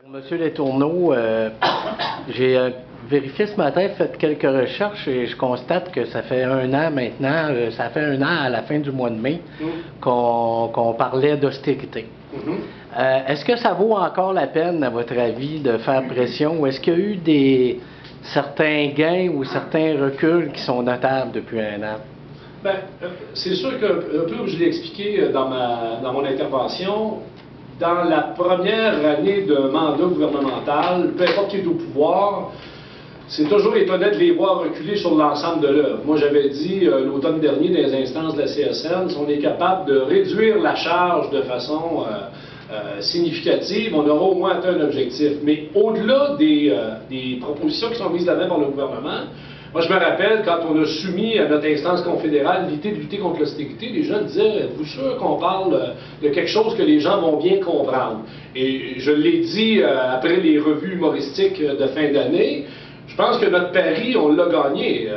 Pour M. Letourneau, j'ai vérifié ce matin, fait quelques recherches et je constate que ça fait un an maintenant, ça fait un an à la fin du mois de mai, qu'on parlait d'austérité. Est-ce que ça vaut encore la peine, à votre avis, de faire pression ou est-ce qu'il y a eu certains gains ou certains reculs qui sont notables depuis un an? Bien, c'est sûr que, un peu comme je l'ai expliqué dans mon intervention, dans la première année d'un mandat gouvernemental, peu importe qui est au pouvoir, c'est toujours étonnant de les voir reculer sur l'ensemble de l'œuvre. Moi, j'avais dit l'automne dernier dans les instances de la CSN, si on est capable de réduire la charge de façon significative, on aura au moins atteint un objectif. Mais au-delà des propositions qui sont mises de l'avant par le gouvernement, moi, je me rappelle, quand on a soumis à notre instance confédérale l'idée de lutter contre l'austérité, les gens disaient, êtes-vous sûr qu'on parle de quelque chose que les gens vont bien comprendre? Et je l'ai dit après les revues humoristiques de fin d'année, je pense que notre pari, on l'a gagné.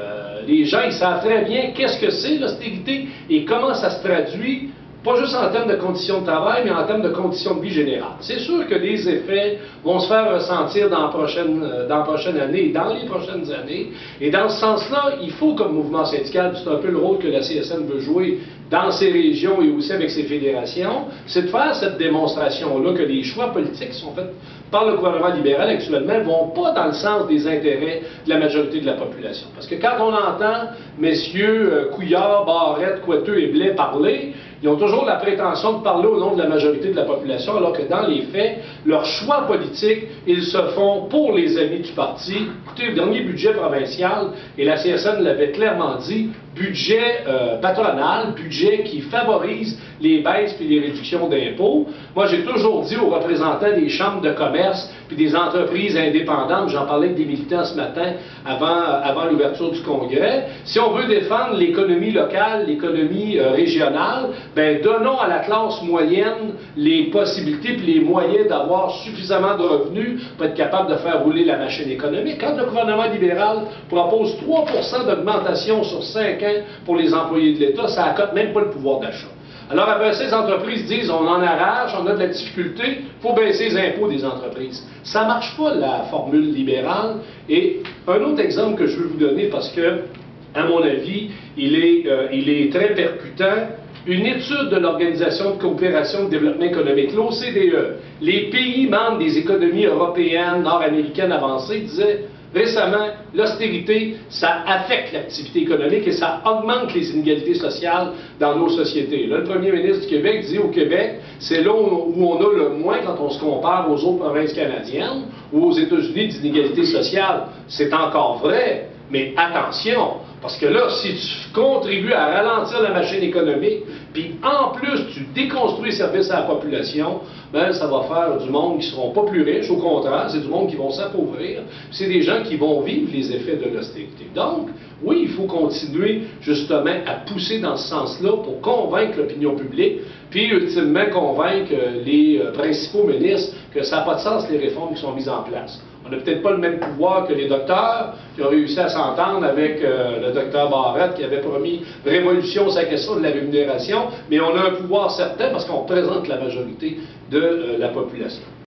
Les gens, ils savent très bien qu'est-ce que c'est l'austérité et comment ça se traduit, pas juste en termes de conditions de travail, mais en termes de conditions de vie générales. C'est sûr que les effets vont se faire ressentir dans la prochaine année et dans les prochaines années. Et dans ce sens-là, il faut, comme mouvement syndical, c'est un peu le rôle que la CSN veut jouer dans ses régions et aussi avec ses fédérations, c'est de faire cette démonstration-là que les choix politiques qui sont faits par le gouvernement libéral actuellement ne vont pas dans le sens des intérêts de la majorité de la population. Parce que quand on entend messieurs Couillard, Barrette, Coiteux et Blais parler, ils ont toujours la prétention de parler au nom de la majorité de la population, alors que dans les faits, leurs choix politiques, ils se font pour les amis du parti. Écoutez, le dernier budget provincial, et la CSN l'avait clairement dit, budget patronal, budget qui favorise les baisses et les réductions d'impôts. Moi, j'ai toujours dit aux représentants des chambres de commerce puis des entreprises indépendantes, j'en parlais avec des militants ce matin avant l'ouverture du Congrès, si on veut défendre l'économie locale, l'économie régionale, ben donnons à la classe moyenne les possibilités puis les moyens d'avoir suffisamment de revenus pour être capable de faire rouler la machine économique. Quand le gouvernement libéral propose 3 % d'augmentation sur 5 ans pour les employés de l'État, ça n'accote même pas le pouvoir d'achat. Alors après, ces entreprises disent, on en arrache, on a de la difficulté, il faut baisser les impôts des entreprises. Ça ne marche pas, la formule libérale. Et un autre exemple que je veux vous donner, parce que, à mon avis, il est très percutant, une étude de l'Organisation de coopération et de développement économique, l'OCDE, les pays membres des économies européennes, nord-américaines avancées, disaient récemment, l'austérité, ça affecte l'activité économique et ça augmente les inégalités sociales dans nos sociétés. Là, le premier ministre du Québec dit au Québec, c'est là où on a le moins quand on se compare aux autres provinces canadiennes ou aux États-Unis d'inégalités sociales. C'est encore vrai, mais attention, parce que là, si tu contribues à ralentir la machine économique, puis en plus tu déconstruis les services à la population, ben ça va faire du monde qui ne seront pas plus riches, au contraire, c'est du monde qui vont s'appauvrir, c'est des gens qui vont vivre les effets de l'austérité. Donc, oui, il faut continuer justement à pousser dans ce sens-là pour convaincre l'opinion publique, puis ultimement convaincre les principaux ministres que ça n'a pas de sens les réformes qui sont mises en place. On n'a peut-être pas le même pouvoir que les docteurs qui ont réussi à s'entendre avec le docteur Barrette qui avait promis révolution sur la question de la rémunération, mais on a un pouvoir certain parce qu'on représente la majorité de la population.